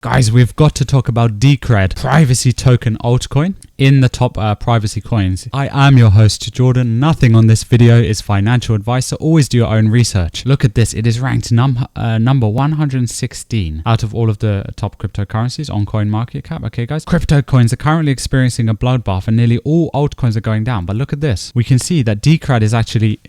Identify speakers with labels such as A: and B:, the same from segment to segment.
A: Guys, we've got to talk about Decred, privacy token altcoin in the top privacy coins. I am your host, Jordan. Nothing on this video is financial advice, so always do your own research. Look at this. It is ranked number 116 out of all of the top cryptocurrencies on CoinMarketCap. Okay, guys, crypto coins are currently experiencing a bloodbath and nearly all altcoins are going down. But look at this. We can see that Decred is actually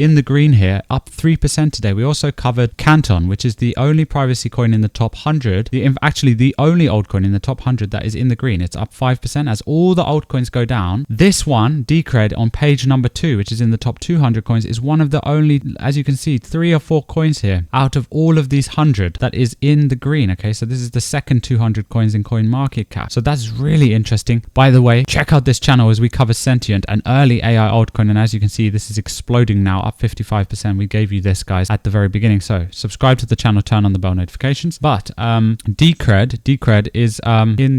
A: in the green here, up 3% today. We also covered Canton, which is the only privacy coin in the top 100. Actually the only altcoin in the top 100 that is in the green. It's up 5% as all the altcoins go down. This one, Decred, on page number 2, which is in the top 200 coins, is one of the only, as you can see, 3 or 4 coins here out of all of these 100 that is in the green. Okay, so this is the second 200 coins in CoinMarketCap. So that's really interesting. By the way, check out this channel as we cover Sentient, an early AI altcoin, and as you can see, this is exploding now, up 55%. We gave you this, guys, at the very beginning. So subscribe to the channel, turn on the bell notifications. But Decred is in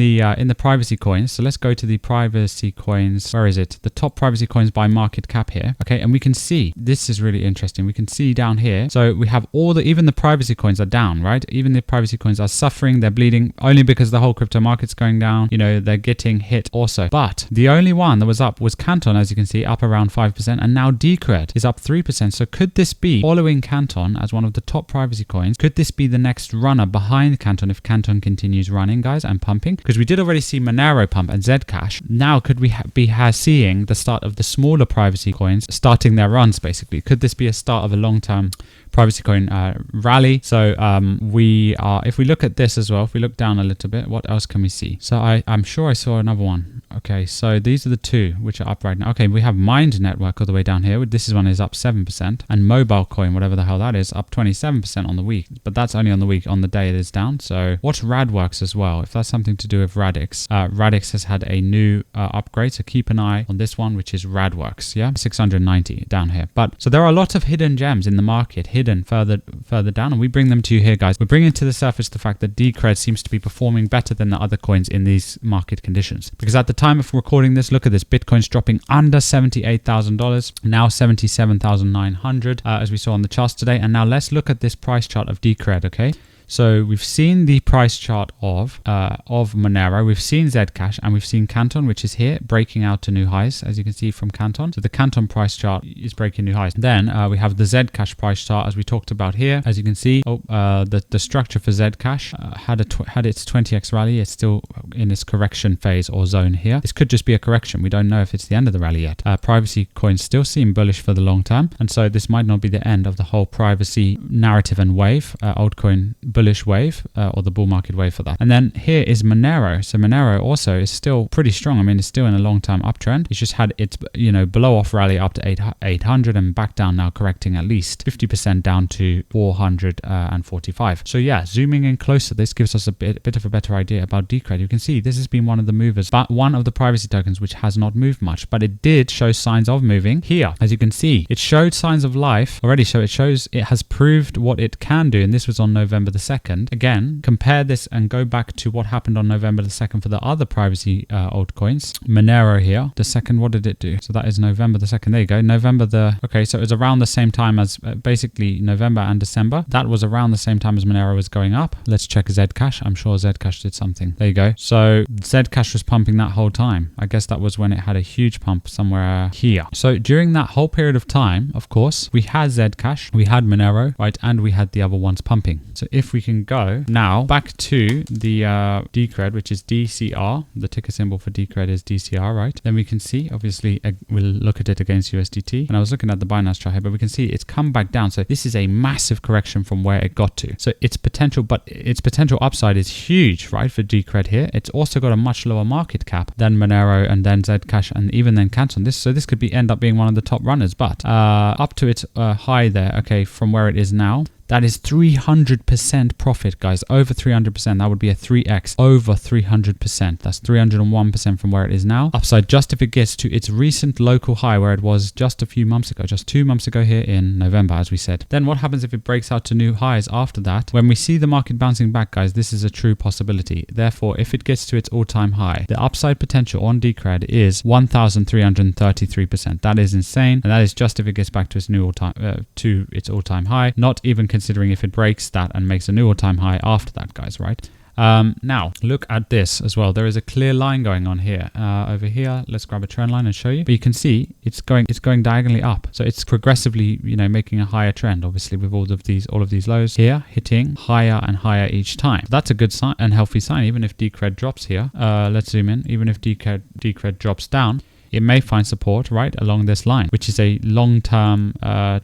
A: the privacy coins. So let's go to the privacy coins. Where is it? The top privacy coins by market cap here. Okay, and we can see, this is really interesting. We can see down here. So we have even the privacy coins are down, right? Even the privacy coins are suffering. They're bleeding only because the whole crypto market's going down. You know, they're getting hit also. But the only one that was up was Canton, as you can see, up around 5%. And now Decred is up 3%. So could this be, following Canton as one of the top privacy coins, could this be the next runner behind Canton if Canton continues running, guys, and pumping? Because we did already see Monero pump and Zcash. Now could we be seeing the start of the smaller privacy coins starting their runs, basically? Could this be a start of a long-term privacy coin rally? So if we look at this as well, if we look down a little bit, what else can we see? So I'm sure I saw another one. Okay, so these are the two which are up right now. Okay, we have Mind Network all the way down here. This one is up 7%, and Mobile Coin, whatever the hell that is, up 27% on the week. But that's only on the week. On the day it is down. So watch Radworks as well, if that's something to do with Radix. Radix has had a new upgrade, so keep an eye on this one, which is Radworks. Yeah, 690 down here. But so there are a lot of hidden gems in the market, hidden further down, and we bring them to you here, guys. We're bringing to the surface the fact that Decred seems to be performing better than the other coins in these market conditions. Because at the time of recording this, look at this, Bitcoin's dropping under $78,000, now $77,900, as we saw on the charts today. And now let's look at this price chart of Decred. Okay, so we've seen the price chart of Monero, we've seen Zcash, and we've seen Canton, which is here, breaking out to new highs, as you can see from Canton. So the Canton price chart is breaking new highs. Then we have the Zcash price chart, as we talked about here. As you can see, the structure for Zcash had its 20x rally. It's still in its correction phase or zone here. This could just be a correction. We don't know if it's the end of the rally yet. Privacy coins still seem bullish for the long term, and so this might not be the end of the whole privacy narrative and wave, altcoin bullish wave, or the bull market wave for that. And then here is Monero. So Monero also is still pretty strong. I mean, it's still in a long-term uptrend. It's just had its, blow-off rally up to 800 and back down now, correcting at least 50% down to 445. So yeah, zooming in closer, this gives us a bit of a better idea about Decred. You can see this has been one of the movers, but one of the privacy tokens which has not moved much, but it did show signs of moving here. As you can see, it showed signs of life already, so it shows it has proved what it can do, and this was on November the 2nd. Again, compare this and go back to what happened on November the 2nd for the other privacy altcoins. Monero here, the 2nd, what did it do? So that is November the 2nd. There you go. Okay, so it was around the same time as basically November and December. That was around the same time as Monero was going up. Let's check Zcash. I'm sure Zcash did something. There you go. So Zcash was pumping that whole time. I guess that was when it had a huge pump somewhere here. So during that whole period of time, of course, we had Zcash, we had Monero, right? And we had the other ones pumping. So if we can go now back to the Decred, which is DCR. The ticker symbol for Decred is DCR, right? Then we can see, obviously, we'll look at it against USDT. And I was looking at the Binance chart here, but we can see it's come back down. So this is a massive correction from where it got to. So its potential upside is huge, right, for Decred here. It's also got a much lower market cap than Monero and then Zcash and even then Canton. This could end up being one of the top runners, but up to its high there, okay, from where it is now. That is 300% profit, guys. Over 300%. That would be a 3x. Over 300%. That's 301% from where it is now. Upside just if it gets to its recent local high where it was just a few months ago. Just 2 months ago here in November, as we said. Then what happens if it breaks out to new highs after that? When we see the market bouncing back, guys, this is a true possibility. Therefore, if it gets to its all-time high, the upside potential on Decred is 1,333%. That is insane. And that is just if it gets back to its new all-time high. Not even considering if it breaks that and makes a new all-time high after that, guys, right? Now look at this as well. There is a clear line going on here. Over here, let's grab a trend line and show you. But you can see it's going diagonally up. So it's progressively, making a higher trend, obviously, with all of these lows here, hitting higher and higher each time. That's a good sign and healthy sign. Even if Decred drops here, let's zoom in. Even if Decred drops down, it may find support right along this line, which is a long-term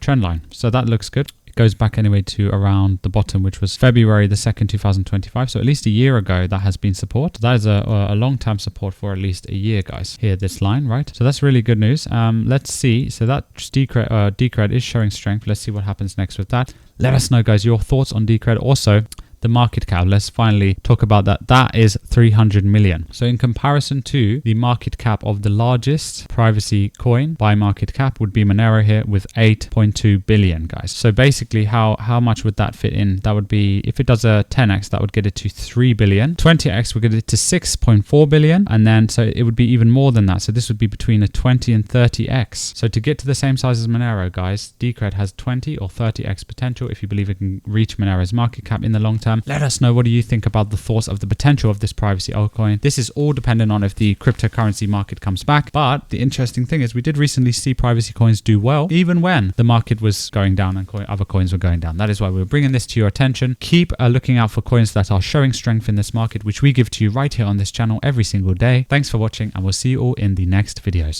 A: trend line. So that looks good. Goes back anyway to around the bottom, which was February the 2nd, 2025. So at least a year ago, that has been support. That is a long-term support for at least a year, guys. Here, this line, right? So that's really good news. Let's see. So that Decred is showing strength. Let's see what happens next with that. Let us know, guys, your thoughts on Decred. Also, the market cap, let's finally talk about that. That is 300 million. So in comparison to the market cap of the largest privacy coin by market cap would be Monero here with 8.2 billion, guys. So basically how much would that fit in? That would be, if it does a 10x, that would get it to 3 billion. 20x would get it to 6.4 billion. And then so it would be even more than that. So this would be between a 20 and 30x. So to get to the same size as Monero, guys, Decred has 20 or 30x potential if you believe it can reach Monero's market cap in the long term. Let us know, what do you think about the thoughts of the potential of this privacy altcoin? This is all dependent on if the cryptocurrency market comes back. But the interesting thing is we did recently see privacy coins do well, even when the market was going down and other coins were going down. That is why we're bringing this to your attention. Keep looking out for coins that are showing strength in this market, which we give to you right here on this channel every single day. Thanks for watching, and we'll see you all in the next videos.